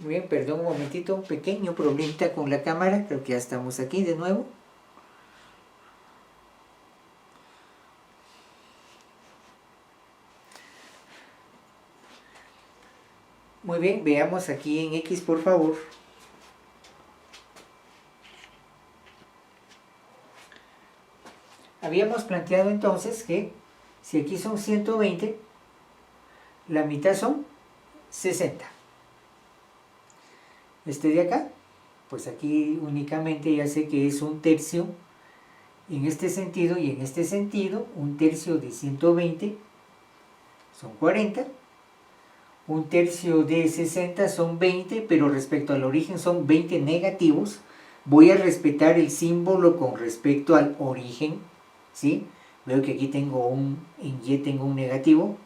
Muy bien, perdón un momentito, un pequeño problemita con la cámara, creo que ya estamos aquí de nuevo. Muy bien, veamos aquí en X por favor. Habíamos planteado entonces que si aquí son 120, la mitad son 60. Este de acá, pues aquí únicamente ya sé que es un tercio en este sentido y en este sentido. Un tercio de 120 son 40. Un tercio de 60 son 20, pero respecto al origen son 20 negativos. Voy a respetar el símbolo con respecto al origen, ¿sí? Veo que aquí tengo en Y tengo un negativo,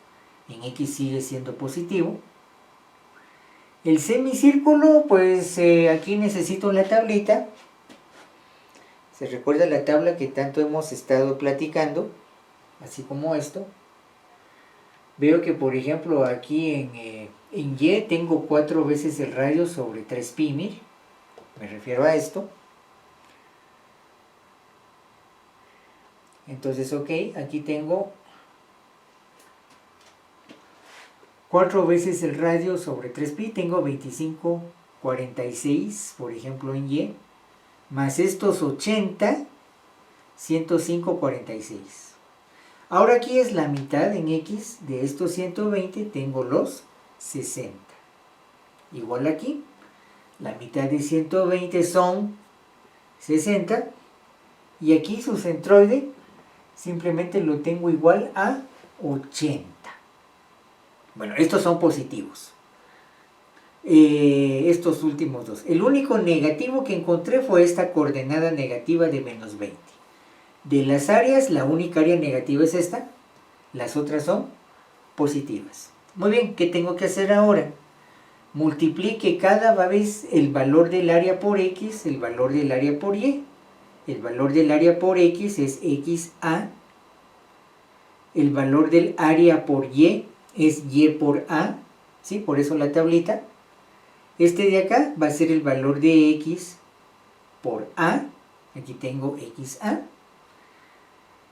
en X sigue siendo positivo. El semicírculo, pues aquí necesito la tablita. ¿Se recuerda la tabla que tanto hemos estado platicando? Así como esto. Veo que, por ejemplo, aquí en Y tengo 4 veces el radio sobre 3pi, mire. Me refiero a esto. Entonces, ok, aquí tengo 4 veces el radio sobre 3pi. Tengo 25,46, por ejemplo, en Y. Más estos 80, 105,46. Ahora aquí es la mitad en X de estos 120, tengo los 60. Igual aquí, la mitad de 120 son 60. Y aquí su centroide simplemente lo tengo igual a 80. Bueno, estos son positivos. Estos últimos dos. El único negativo que encontré fue esta coordenada negativa de menos 20. De las áreas, la única área negativa es esta. Las otras son positivas. Muy bien, ¿qué tengo que hacer ahora? Multiplique cada vez el valor del área por X, el valor del área por Y. El valor del área por X es XA. El valor del área por Y es Y por A. ¿Sí? Por eso la tablita. Este de acá va a ser el valor de X por A. Aquí tengo XA.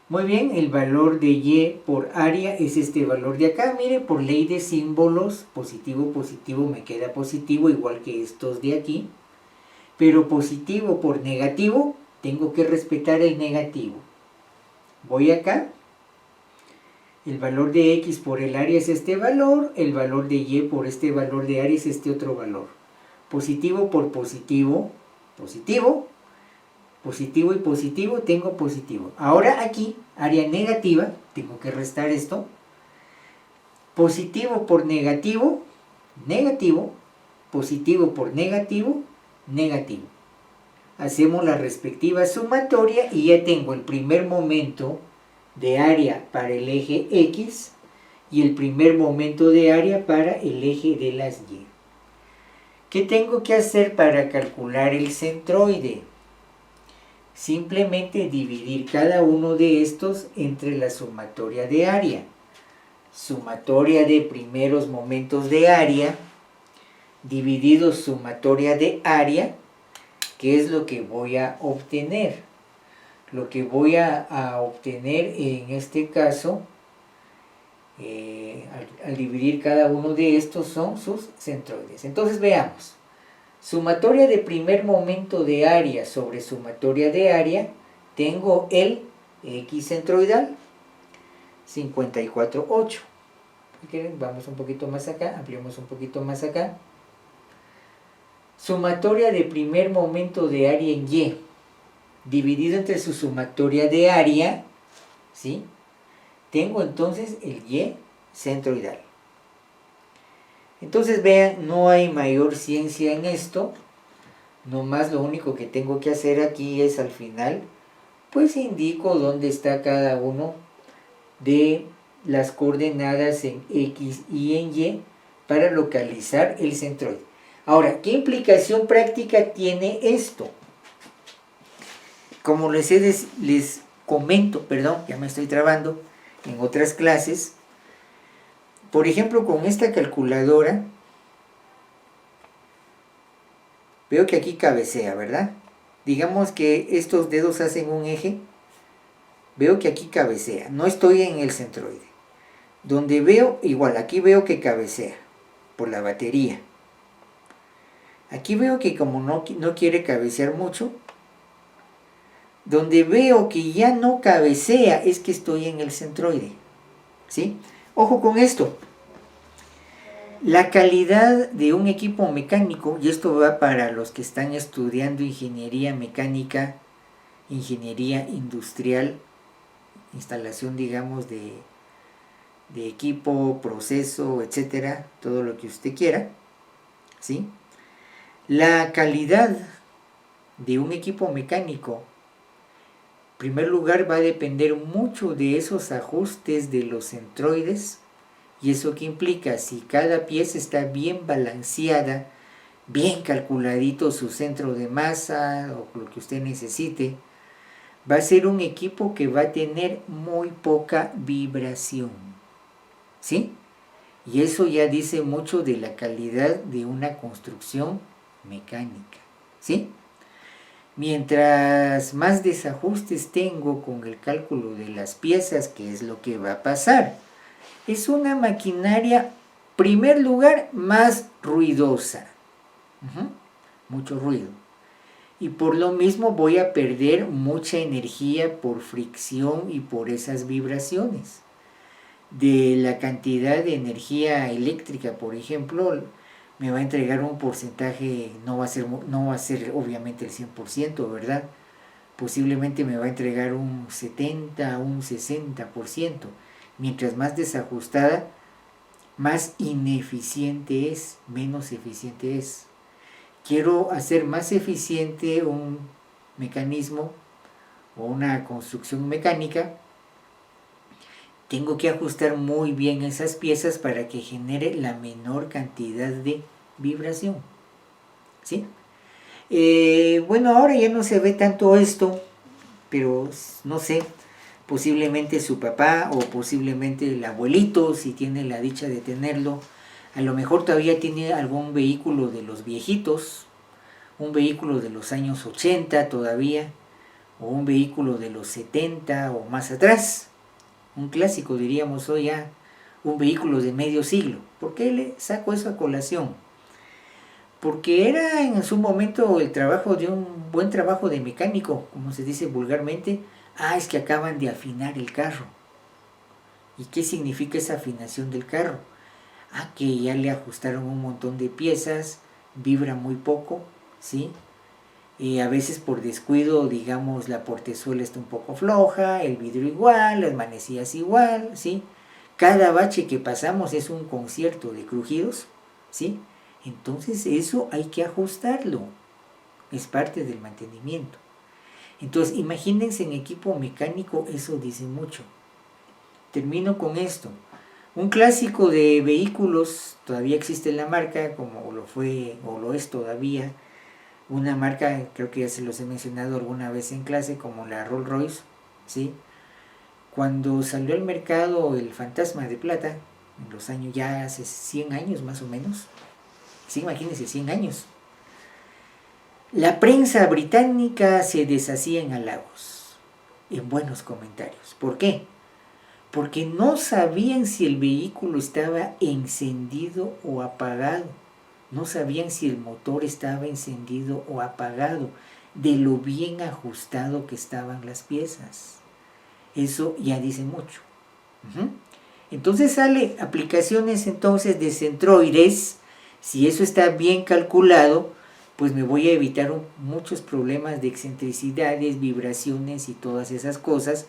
Muy bien, el valor de Y por área es este valor de acá. Mire, por ley de símbolos, positivo, positivo me queda positivo, igual que estos de aquí. Pero positivo por negativo, tengo que respetar el negativo. Voy acá. El valor de X por el área es este valor. El valor de Y por este valor de área es este otro valor. Positivo por positivo, positivo. Positivo y positivo, tengo positivo. Ahora aquí, área negativa, tengo que restar esto. Positivo por negativo, negativo. Positivo por negativo, negativo. Hacemos la respectiva sumatoria y ya tengo el primer momento de área para el eje X y el primer momento de área para el eje de las Y. ¿Qué tengo que hacer para calcular el centroide? Simplemente dividir cada uno de estos entre la sumatoria de área. Sumatoria de primeros momentos de área dividido sumatoria de área. ¿Qué es lo que voy a obtener? Lo que voy a obtener en este caso, al dividir cada uno de estos, son sus centroides. Entonces veamos. Sumatoria de primer momento de área sobre sumatoria de área, tengo el X centroidal, 54,8. Vamos un poquito más acá, ampliamos un poquito más acá. Sumatoria de primer momento de área en Y, dividido entre su sumatoria de área, ¿sí? Tengo entonces el Y centroidal. Entonces vean, no hay mayor ciencia en esto. Nomás lo único que tengo que hacer aquí es al final, pues indico dónde está cada uno de las coordenadas en X y en Y para localizar el centroide. Ahora, ¿qué implicación práctica tiene esto? Como les comento, ya me estoy trabando en otras clases. Por ejemplo, con esta calculadora, Veo que aquí cabecea, ¿verdad? Digamos que estos dedos hacen un eje. Veo que aquí cabecea. No estoy en el centroide. Donde veo, igual, aquí veo que cabecea por la batería. Aquí veo que como no quiere cabecear mucho, donde veo que ya no cabecea es que estoy en el centroide. ¿Sí? Ojo con esto. La calidad de un equipo mecánico, y esto va para los que están estudiando ingeniería mecánica, ingeniería industrial, instalación, digamos, de equipo, proceso, etcétera, todo lo que usted quiera, ¿sí? La calidad de un equipo mecánico, en primer lugar, va a depender mucho de esos ajustes de los centroides. ¿Y eso qué implica? Si cada pieza está bien balanceada, bien calculadito su centro de masa o lo que usted necesite, va a ser un equipo que va a tener muy poca vibración. ¿Sí? Y eso ya dice mucho de la calidad de una construcción mecánica. ¿Sí? Mientras más desajustes tengo con el cálculo de las piezas, ¿qué es lo que va a pasar? Es una maquinaria, primer lugar, más ruidosa. Mucho ruido. Y por lo mismo voy a perder mucha energía por fricción y por esas vibraciones. De la cantidad de energía eléctrica, por ejemplo, me va a entregar un porcentaje, no va a ser obviamente el 100%, ¿verdad? Posiblemente me va a entregar un 70, un 60%. Mientras más desajustada, más ineficiente es, menos eficiente es. Quiero hacer más eficiente un mecanismo o una construcción mecánica, tengo que ajustar muy bien esas piezas para que genere la menor cantidad de vibración. ¿Sí? Bueno, ahora ya no se ve tanto esto, pero no sé, posiblemente su papá o posiblemente el abuelito, si tiene la dicha de tenerlo, a lo mejor todavía tiene algún vehículo de los viejitos, un vehículo de los años 80 todavía, o un vehículo de los 70 o más atrás, un clásico diríamos hoy ya, un vehículo de medio siglo. ¿Por qué le saco eso a colación? Porque era en su momento el trabajo de un buen trabajo de mecánico, como se dice vulgarmente. Es que acaban de afinar el carro. ¿Y qué significa esa afinación del carro? Que ya le ajustaron un montón de piezas, vibra muy poco, ¿sí? A veces por descuido, digamos, la portezuela está un poco floja, el vidrio igual, las manecillas igual, ¿sí? Cada bache que pasamos es un concierto de crujidos, ¿sí? Entonces eso hay que ajustarlo, es parte del mantenimiento. Entonces imagínense en equipo mecánico, eso dice mucho. Termino con esto. Un clásico de vehículos, todavía existe la marca, como lo fue o lo es todavía, una marca, creo que ya se los he mencionado alguna vez en clase, como la Rolls Royce, ¿sí? Cuando salió al mercado el Fantasma de Plata, en los años ya hace 100 años más o menos, sí, imagínense, 100 años, la prensa británica se deshacía en halagos, en buenos comentarios. ¿Por qué? Porque no sabían si el vehículo estaba encendido o apagado. No sabían si el motor estaba encendido o apagado, de lo bien ajustado que estaban las piezas. Eso ya dice mucho. Entonces sale aplicaciones entonces de centroides. Si eso está bien calculado, pues me voy a evitar muchos problemas de excentricidades, vibraciones y todas esas cosas,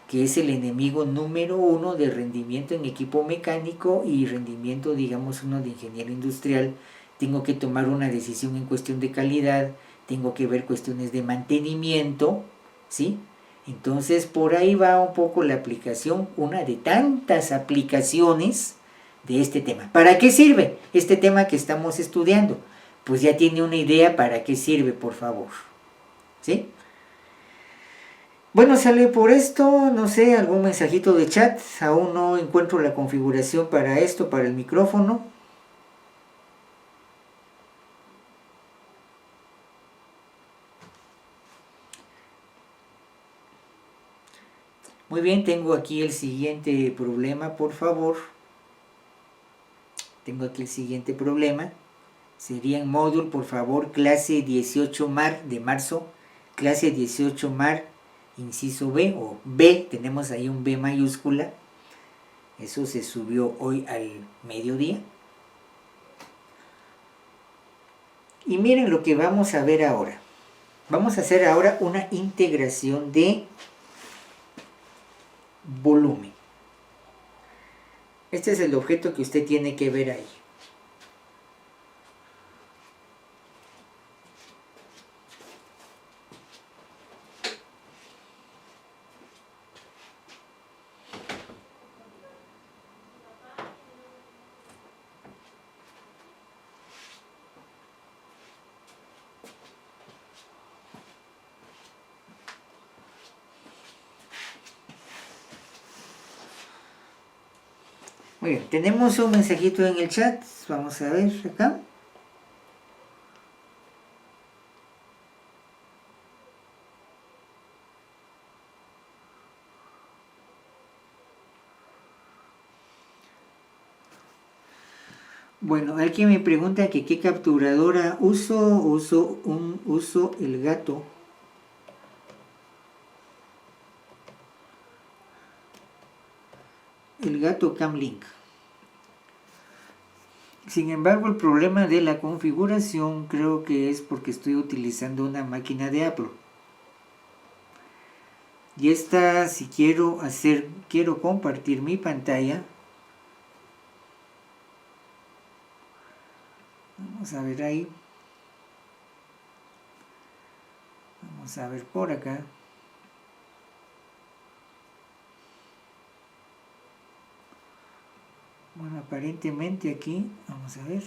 que es el enemigo número 1 de rendimiento en equipo mecánico y rendimiento, digamos, uno de ingeniero industrial. Tengo que tomar una decisión en cuestión de calidad, tengo que ver cuestiones de mantenimiento, ¿sí? Entonces por ahí va un poco la aplicación, una de tantas aplicaciones de este tema. ¿Para qué sirve este tema que estamos estudiando? Pues ya tiene una idea para qué sirve, por favor, ¿sí? Bueno, sale por esto, no sé, algún mensajito de chat, aún no encuentro la configuración para esto, para el micrófono. Muy bien, tengo aquí el siguiente problema, por favor. Tengo aquí el siguiente problema. Sería en módulo, por favor, clase 18 mar de marzo. Clase 18 mar, inciso B, o B, tenemos ahí un B mayúscula. Eso se subió hoy al mediodía. Y miren lo que vamos a ver ahora. Vamos a hacer ahora una integración de volumen. Este es el objeto que usted tiene que ver ahí. Muy bien, tenemos un mensajito en el chat. Vamos a ver acá. Bueno, alguien me pregunta que qué capturadora uso el gato. El gato Camlink. Sin embargo, el problema de la configuración creo que es porque estoy utilizando una máquina de Apple. Y esta, si quiero compartir mi pantalla. Vamos a ver ahí. Vamos a ver por acá. Bueno, aparentemente aquí, vamos a ver.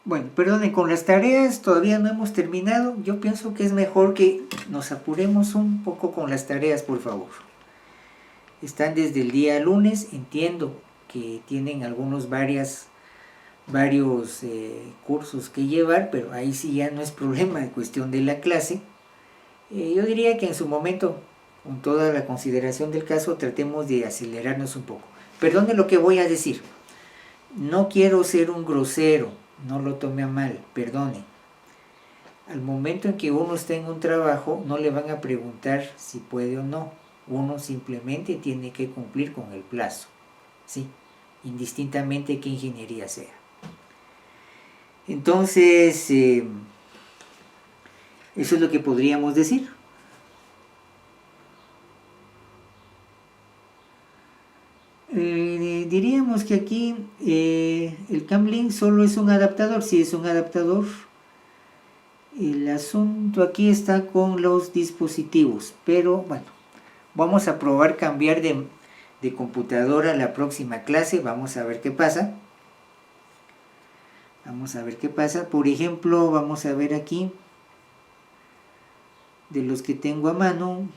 Bueno, perdone, con las tareas todavía no hemos terminado. Yo pienso que es mejor que nos apuremos un poco con las tareas, por favor. Están desde el día lunes, entiendo que tienen varios cursos que llevar, pero ahí sí ya no es problema de cuestión de la clase. Yo diría que en su momento, con toda la consideración del caso, tratemos de acelerarnos un poco. Perdone lo que voy a decir. No quiero ser un grosero, no lo tome a mal, perdone. Al momento en que uno está en un trabajo, no le van a preguntar si puede o no. Uno simplemente tiene que cumplir con el plazo, ¿sí? Indistintamente qué ingeniería sea. Entonces, eso es lo que podríamos decir. Diríamos que aquí el Camlink solo es un adaptador. Sí, es un adaptador. El asunto aquí está con los dispositivos, pero bueno, vamos a probar cambiar de computadora la próxima clase. Vamos a ver qué pasa. Vamos a ver qué pasa. Por ejemplo, vamos a ver aquí de los que tengo a mano,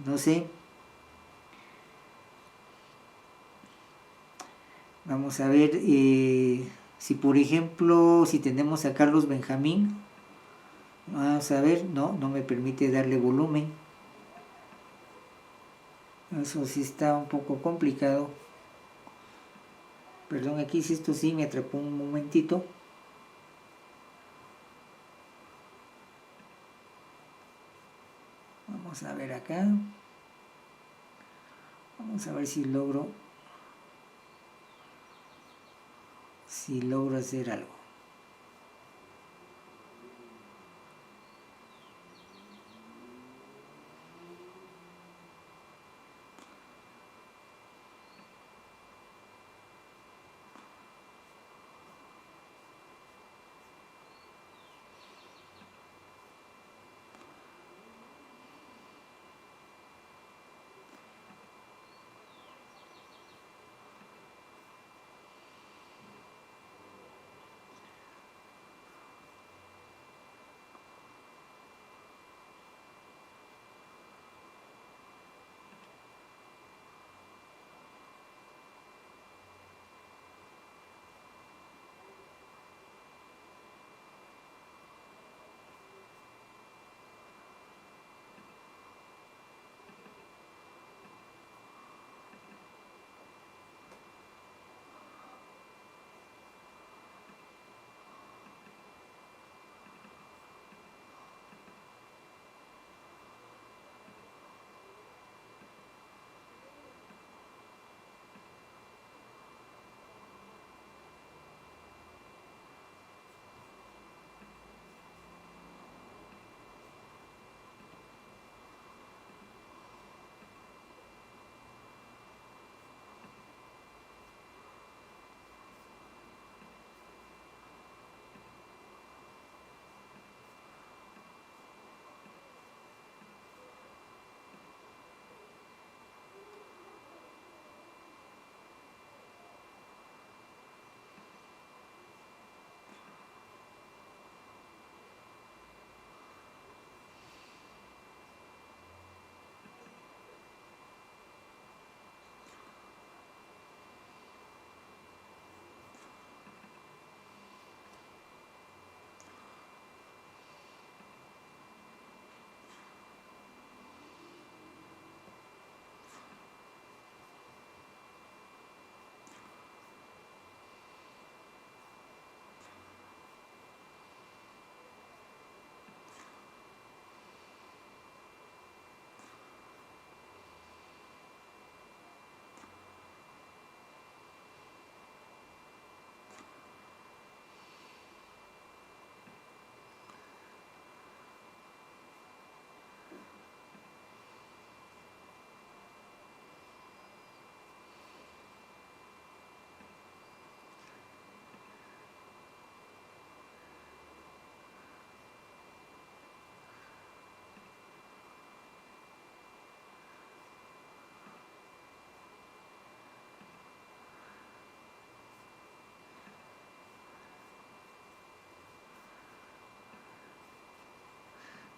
no sé. Vamos a ver si por ejemplo, si tenemos a Carlos Benjamín. Vamos a ver, no me permite darle volumen. Eso sí está un poco complicado. Perdón, aquí sí, esto sí me atrapó un momentito. Vamos a ver acá. Vamos a ver si logro hacer algo.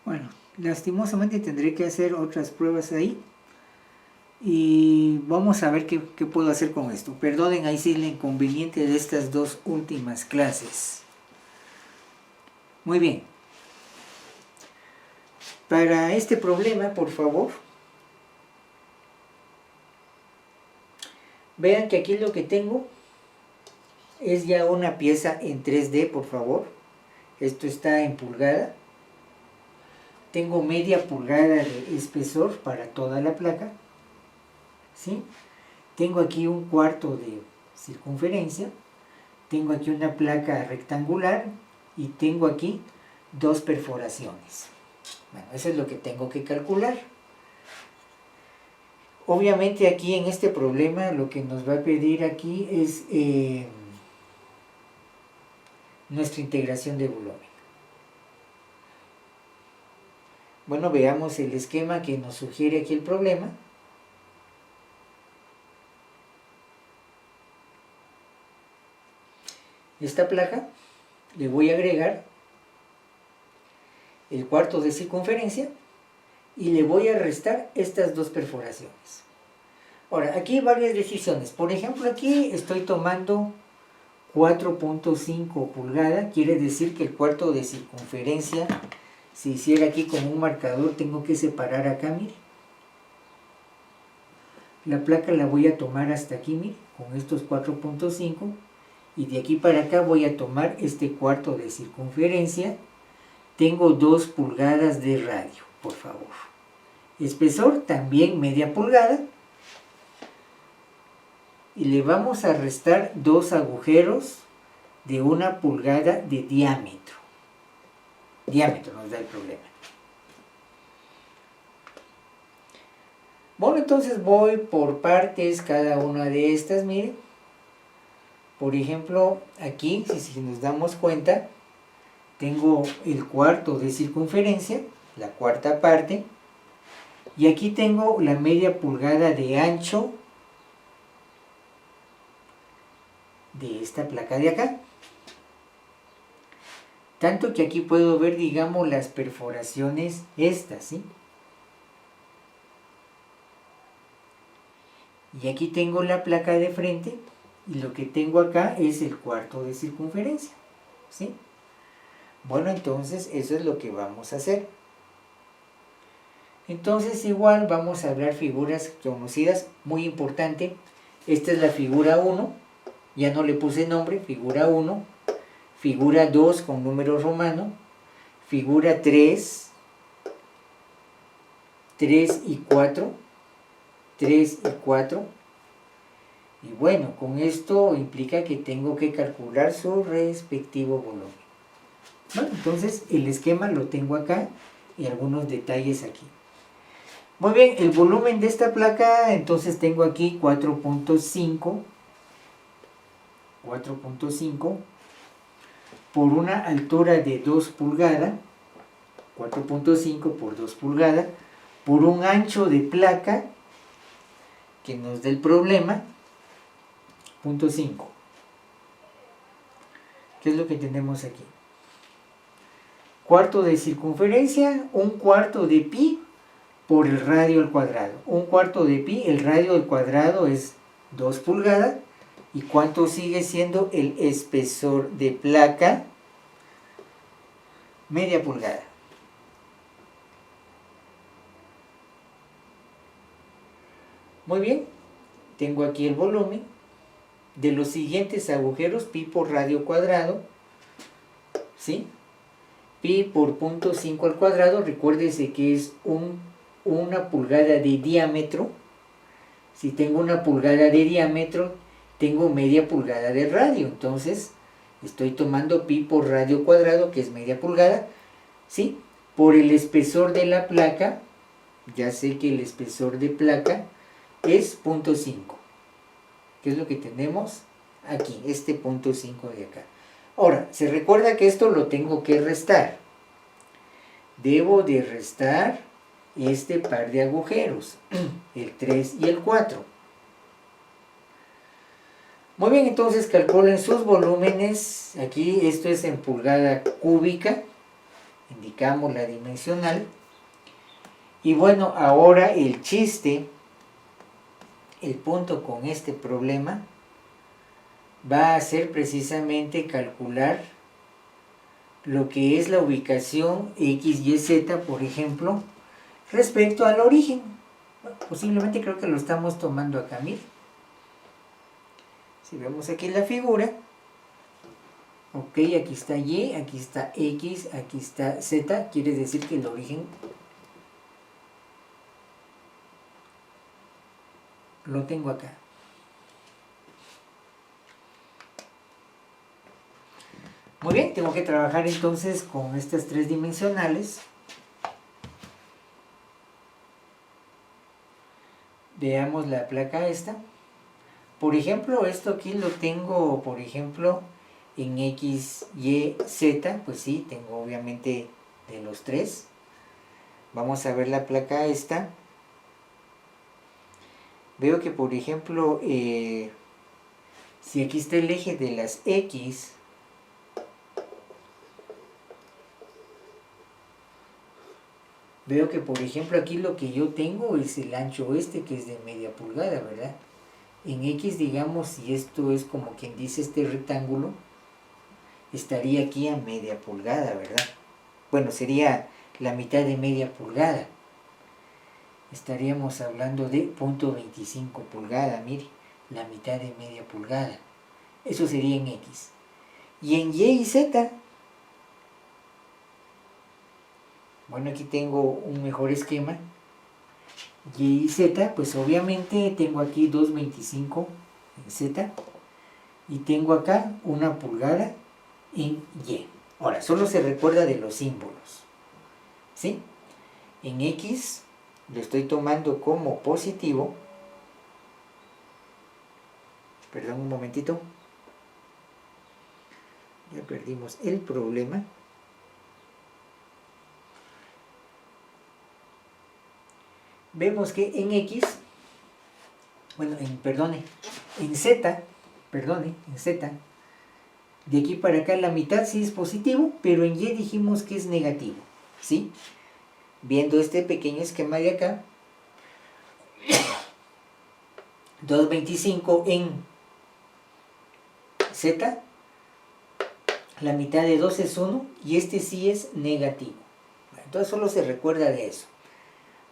Bueno, lastimosamente tendré que hacer otras pruebas ahí. Y vamos a ver qué puedo hacer con esto. Perdonen ahí sí el inconveniente de estas dos últimas clases. Muy bien. Para este problema, por favor, vean que aquí lo que tengo es ya una pieza en 3D, por favor. Esto está en pulgada. Tengo media pulgada de espesor para toda la placa. ¿Sí? Tengo aquí un cuarto de circunferencia. Tengo aquí una placa rectangular y tengo aquí dos perforaciones. Bueno, eso es lo que tengo que calcular. Obviamente aquí en este problema lo que nos va a pedir aquí es nuestra integración de volumen. Bueno, veamos el esquema que nos sugiere aquí el problema. Esta placa le voy a agregar el cuarto de circunferencia y le voy a restar estas dos perforaciones. Ahora, aquí hay varias decisiones. Por ejemplo, aquí estoy tomando 4.5 pulgadas, quiere decir que el cuarto de circunferencia, si hiciera aquí con un marcador, tengo que separar acá, mire. La placa la voy a tomar hasta aquí, mire, con estos 4.5. Y de aquí para acá voy a tomar este cuarto de circunferencia. Tengo 2 pulgadas de radio, por favor. Espesor también media pulgada. Y le vamos a restar 2 agujeros de 1 pulgada de diámetro. Diámetro nos da el problema. Bueno, entonces voy por partes cada una de estas, miren. Por ejemplo, aquí, si nos damos cuenta, tengo el cuarto de circunferencia, la cuarta parte, y aquí tengo la media pulgada de ancho de esta placa de acá. Tanto que aquí puedo ver, digamos, las perforaciones estas, ¿sí? Y aquí tengo la placa de frente. Y lo que tengo acá es el cuarto de circunferencia, ¿sí? Bueno, entonces eso es lo que vamos a hacer. Entonces igual vamos a hablar figuras conocidas, muy importante. Esta es la figura 1, ya no le puse nombre, figura 1. Figura 2 con número romano. Figura 3. 3 y 4. 3 y 4. Y bueno, con esto implica que tengo que calcular su respectivo volumen. Bueno, entonces el esquema lo tengo acá y algunos detalles aquí. Muy bien, el volumen de esta placa, entonces tengo aquí 4.5 por una altura de 2 pulgadas, 4.5 por 2 pulgadas, por un ancho de placa que nos da el problema, 0.5. ¿Qué es lo que tenemos aquí? Cuarto de circunferencia, un cuarto de pi por el radio al cuadrado. Un cuarto de pi, el radio al cuadrado es 2 pulgadas. ¿Y cuánto sigue siendo el espesor de placa? Media pulgada. Muy bien, tengo aquí el volumen de los siguientes agujeros, pi por radio cuadrado, ¿sí? Pi por 0.5 al cuadrado, recuérdese que es una pulgada de diámetro. Si tengo una pulgada de diámetro, tengo media pulgada de radio, entonces estoy tomando pi por radio cuadrado, que es media pulgada, ¿sí? Por el espesor de la placa, ya sé que el espesor de placa es 0.5. ¿Qué es lo que tenemos aquí? Este 0.5 de acá. Ahora, se recuerda que esto lo tengo que restar. Debo de restar este par de agujeros, el 3 y el 4. Muy bien, entonces calculen sus volúmenes. Aquí esto es en pulgada cúbica. indicamos la dimensional. Y bueno, ahora el chiste, el punto con este problema va a ser precisamente calcular lo que es la ubicación X, Y, Z, por ejemplo, respecto al origen. Posiblemente creo que lo estamos tomando acá, miren. Si vemos aquí la figura, ok, aquí está Y, aquí está X, aquí está Z, quiere decir que el origen lo tengo acá. Muy bien, tengo que trabajar entonces con estas tres dimensionales. Veamos la placa esta. Por ejemplo, esto aquí lo tengo, por ejemplo, en X, Y, Z. Pues sí, tengo obviamente de los tres. Vamos a ver la placa esta. Veo que, por ejemplo, si aquí está el eje de las X, veo que, por ejemplo, aquí lo que yo tengo es el ancho este, que es de media pulgada, ¿verdad? En X, digamos, si esto es como quien dice este rectángulo, estaría aquí a media pulgada, ¿verdad? Bueno, sería la mitad de media pulgada. Estaríamos hablando de 0.25 pulgada, mire, la mitad de media pulgada. Eso sería en X. Y en Y y Z, bueno, aquí tengo un mejor esquema. Y y Z, pues obviamente tengo aquí 2.25 en Z y tengo acá 1 pulgada en Y. Ahora, solo se recuerda de los símbolos, ¿sí? En X lo estoy tomando como positivo. Perdón un momentito. Ya perdimos el problema. Vemos que en X, bueno, en Z, en Z, de aquí para acá la mitad sí es positivo, pero en Y dijimos que es negativo, ¿sí? Viendo este pequeño esquema de acá, 2.25 en Z, la mitad de 2 es 1 y este sí es negativo. Entonces solo se recuerda de eso,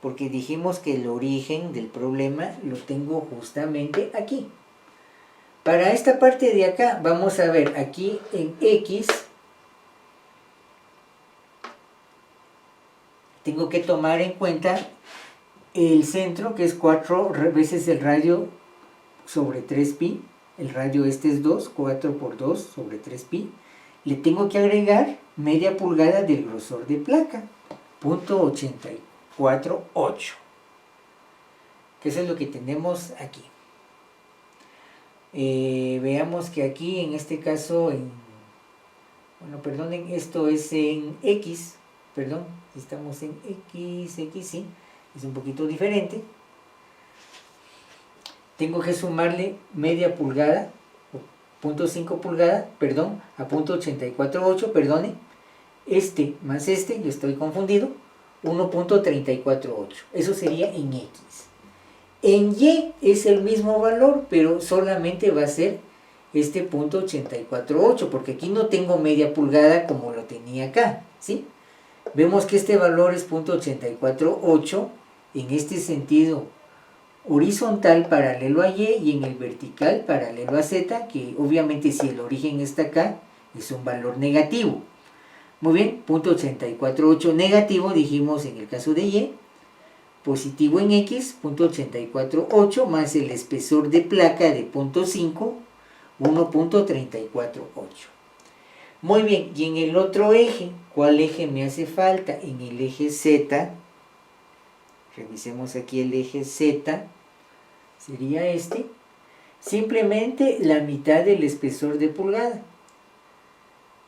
porque dijimos que el origen del problema lo tengo justamente aquí. Para esta parte de acá, vamos a ver aquí en X, tengo que tomar en cuenta el centro, que es 4 veces el radio sobre 3pi. El radio este es 2, 4 por 2 sobre 3pi. Le tengo que agregar media pulgada del grosor de placa, 0.848. Que eso es lo que tenemos aquí. Veamos que aquí en este caso, bueno, perdonen, esto es en X, perdón, estamos en X, sí, es un poquito diferente. Tengo que sumarle media pulgada, 0.5 pulgada, perdón, a 0.848, perdone, este más este, yo estoy confundido, 1.348, eso sería en X. En Y es el mismo valor, pero solamente va a ser este 0.848, porque aquí no tengo media pulgada como lo tenía acá, ¿sí? Vemos que este valor es 0.848 en este sentido horizontal paralelo a Y y en el vertical paralelo a Z, que obviamente si el origen está acá, es un valor negativo. Muy bien, 0.848 negativo dijimos en el caso de Y, positivo en X, 0.848 más el espesor de placa de 0.5, 1.348. Muy bien, y en el otro eje, ¿cuál eje me hace falta? En el eje Z, revisemos aquí el eje Z, sería este, simplemente la mitad del espesor de pulgada,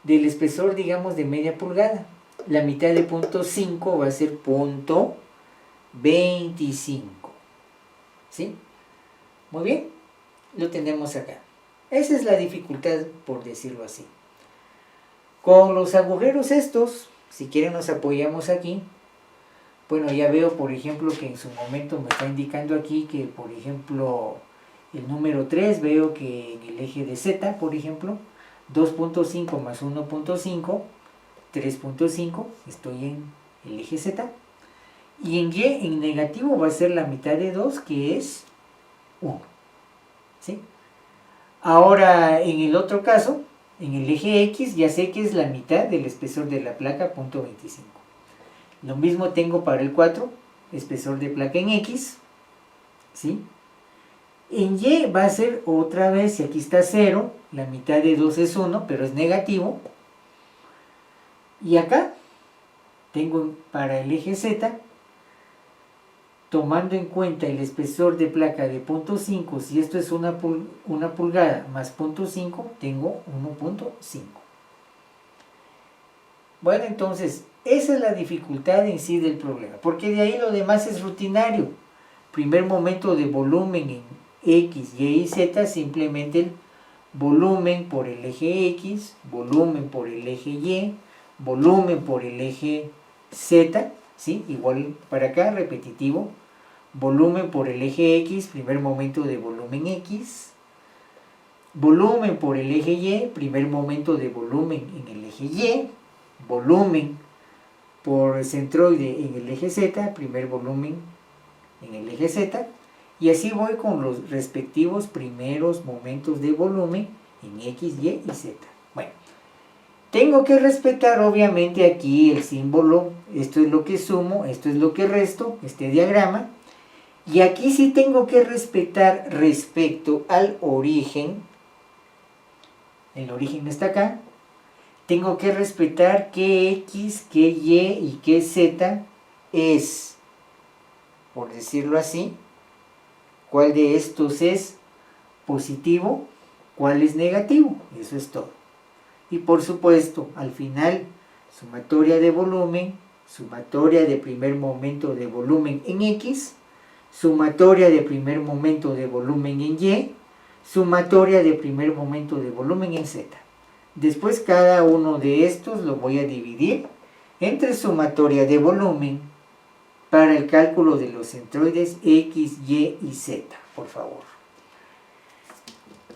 del espesor digamos de media pulgada, la mitad de 0.5 va a ser 0.25, ¿sí? Muy bien, lo tenemos acá. Esa es la dificultad, por decirlo así. Con los agujeros estos, Si quieren nos apoyamos aquí. Bueno, ya veo, por ejemplo, que en su momento me está indicando aquí que, por ejemplo, el número 3, veo que en el eje de Z, por ejemplo, 2.5 más 1.5, 3.5, estoy en el eje Z. Y en Y, en negativo, va a ser la mitad de 2, que es 1. ¿Sí? Ahora, en el otro caso, en el eje X, ya sé que es la mitad del espesor de la placa, 0.25. Lo mismo tengo para el 4, espesor de placa en X, ¿sí? En Y va a ser otra vez, si aquí está 0, la mitad de 2 es 1, pero es negativo. Y acá tengo para el eje Z, tomando en cuenta el espesor de placa de 0.5, si esto es una pulgada más 0.5, tengo 1.5. Bueno, entonces, esa es la dificultad en sí del problema, porque de ahí lo demás es rutinario. Primer momento de volumen en X, Y y Z, simplemente el volumen por el eje X, volumen por el eje Y, volumen por el eje Z, ¿sí? Igual para acá, repetitivo. Volumen por el eje X, primer momento de volumen X. Volumen por el eje Y, primer momento de volumen en el eje Y. Volumen por centroide en el eje Z, primer volumen en el eje Z. Y así voy con los respectivos primeros momentos de volumen en X, Y y Z. Bueno, tengo que respetar obviamente aquí el símbolo. Esto es lo que sumo, esto es lo que resto, este diagrama. Y aquí sí tengo que respetar respecto al origen. El origen está acá. Tengo que respetar qué X, qué Y y qué Z es, por decirlo así, cuál de estos es positivo, cuál es negativo. Eso es todo. Y por supuesto, al final, sumatoria de volumen, sumatoria de primer momento de volumen en X, sumatoria de primer momento de volumen en Y, sumatoria de primer momento de volumen en Z. Después cada uno de estos lo voy a dividir entre sumatoria de volumen para el cálculo de los centroides X, Y y Z, por favor.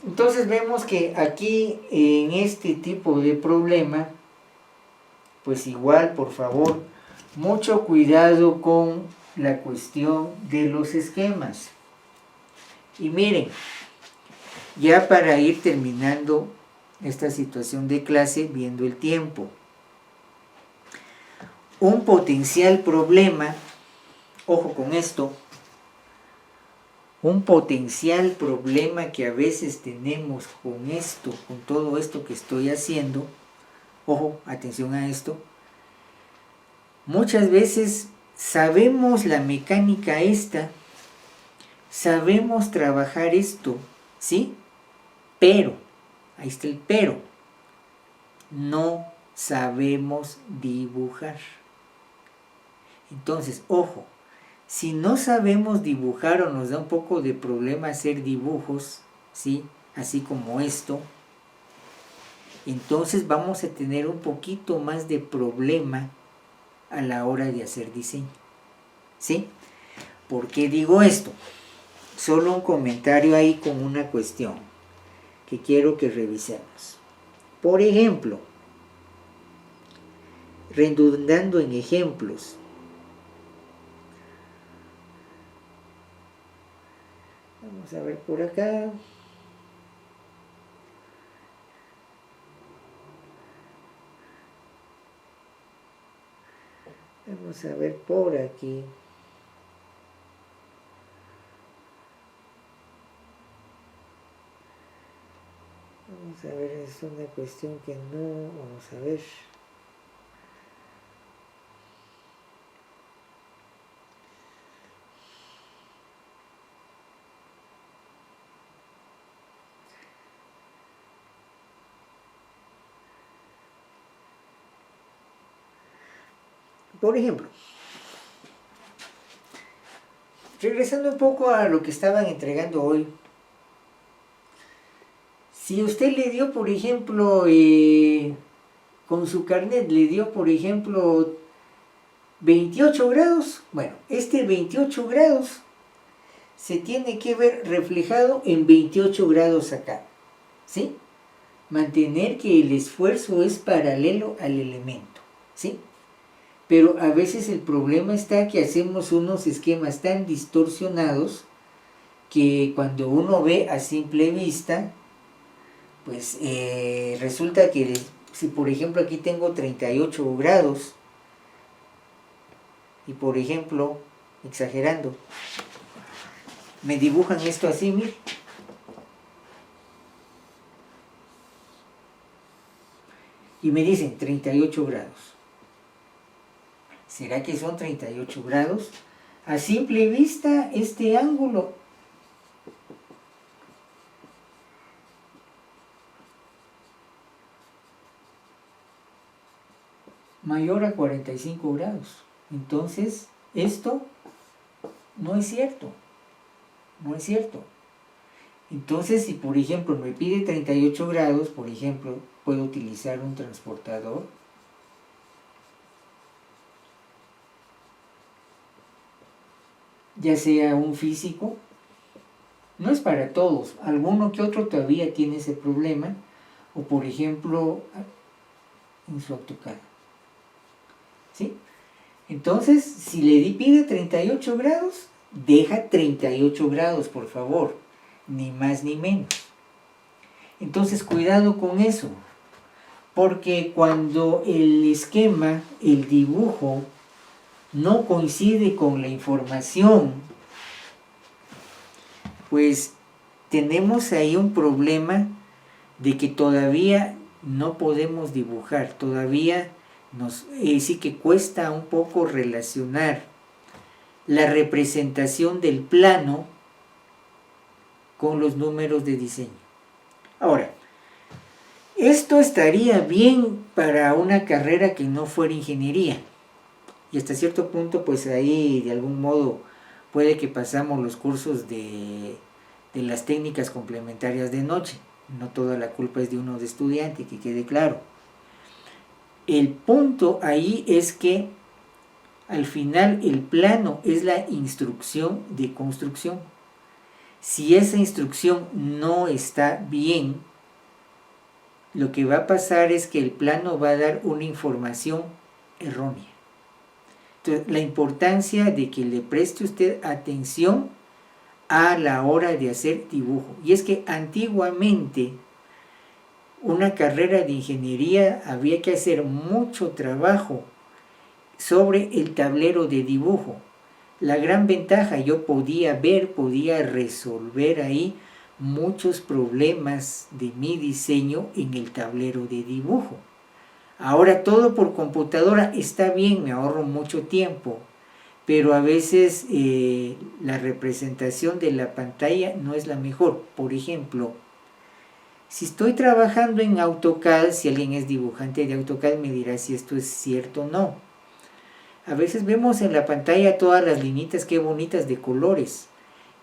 Entonces vemos que aquí en este tipo de problema, pues igual, por favor, mucho cuidado con la cuestión de los esquemas. Y miren, ya para ir terminando esta situación de clase, viendo el tiempo, un potencial problema, ojo con esto, un potencial problema que a veces tenemos con esto, con todo esto que estoy haciendo, ojo, atención a esto, muchas veces sabemos la mecánica esta, sabemos trabajar esto, ¿sí? Pero, ahí está el pero, no sabemos dibujar. Entonces, ojo, si no sabemos dibujar o nos da un poco de problema hacer dibujos, ¿sí? Así como esto, entonces vamos a tener un poquito más de problema a la hora de hacer diseño, ¿sí? ¿Por qué digo esto? Solo un comentario ahí con una cuestión que quiero que revisemos. Por ejemplo, redundando en ejemplos, vamos a ver por acá. Vamos a ver por aquí. Vamos a ver, es una cuestión que no, vamos a ver. Por ejemplo, regresando un poco a lo que estaban entregando hoy, si usted le dio, por ejemplo, con su carnet le dio, por ejemplo, 28 grados. Bueno, este 28 grados se tiene que ver reflejado en 28 grados acá, ¿sí? Mantener que el esfuerzo es paralelo al elemento, ¿sí? Pero a veces el problema está que hacemos unos esquemas tan distorsionados que cuando uno ve a simple vista, pues resulta que si por ejemplo aquí tengo 38 grados y por ejemplo, exagerando, me dibujan esto así, miren, y me dicen 38 grados. ¿Será que son 38 grados? A simple vista, este ángulo mayor a 45 grados. Entonces, esto no es cierto. No es cierto. Entonces, si por ejemplo me pide 38 grados, por ejemplo, puedo utilizar un transportador. Ya sea un físico, no es para todos, alguno que otro todavía tiene ese problema, o por ejemplo en su AutoCAD, ¿sí? Entonces, si le pide 38 grados, deja 38 grados, por favor, ni más ni menos. Entonces, cuidado con eso, porque cuando el esquema, el dibujo, no coincide con la información, pues tenemos ahí un problema de que todavía no podemos dibujar, todavía sí que cuesta un poco relacionar la representación del plano con los números de diseño. Ahora, esto estaría bien para una carrera que no fuera ingeniería, y hasta cierto punto pues ahí de algún modo puede que pasamos los cursos de las técnicas complementarias de noche. No toda la culpa es de uno de estudiante, que quede claro. El punto ahí es que al final el plano es la instrucción de construcción. Si esa instrucción no está bien, lo que va a pasar es que el plano va a dar una información errónea. Entonces, la importancia de que le preste usted atención a la hora de hacer dibujo. Y es que antiguamente una carrera de ingeniería había que hacer mucho trabajo sobre el tablero de dibujo. La gran ventaja, yo podía resolver ahí muchos problemas de mi diseño en el tablero de dibujo. Ahora todo por computadora está bien, me ahorro mucho tiempo, pero a veces la representación de la pantalla no es la mejor. Por ejemplo, si estoy trabajando en AutoCAD, si alguien es dibujante de AutoCAD me dirá si esto es cierto o no. A veces vemos en la pantalla todas las linitas, qué bonitas de colores,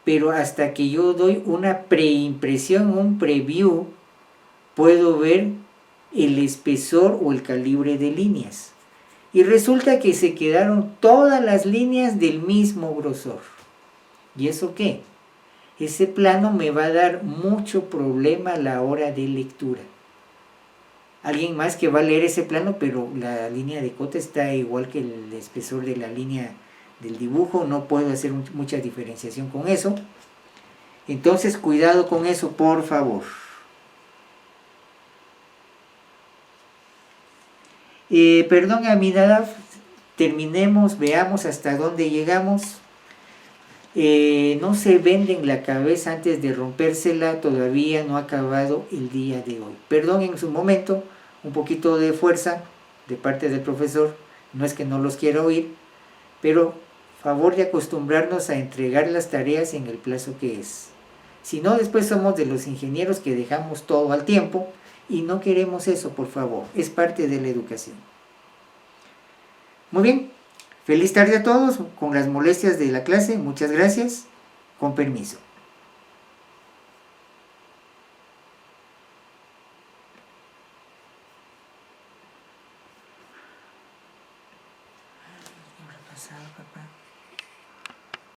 pero hasta que yo doy una preimpresión, un preview, puedo ver el espesor o el calibre de líneas. Y resulta que se quedaron todas las líneas del mismo grosor. ¿Y eso qué? Ese plano me va a dar mucho problema a la hora de lectura. Alguien más que va a leer ese plano, pero la línea de cota está igual que el espesor de la línea del dibujo, no puedo hacer mucha diferenciación con eso. Entonces, cuidado con eso, por favor. Perdón, Aminadab, terminemos, veamos hasta dónde llegamos. No se venden la cabeza antes de rompérsela, todavía no ha acabado el día de hoy. Perdón en su momento, un poquito de fuerza de parte del profesor, no es que no los quiera oír, pero favor de acostumbrarnos a entregar las tareas en el plazo que es. Si no, después somos de los ingenieros que dejamos todo al tiempo y no queremos eso, por favor, es parte de la educación. Muy bien. Feliz tarde a todos, con las molestias de la clase, muchas gracias, con permiso. pasado, papá.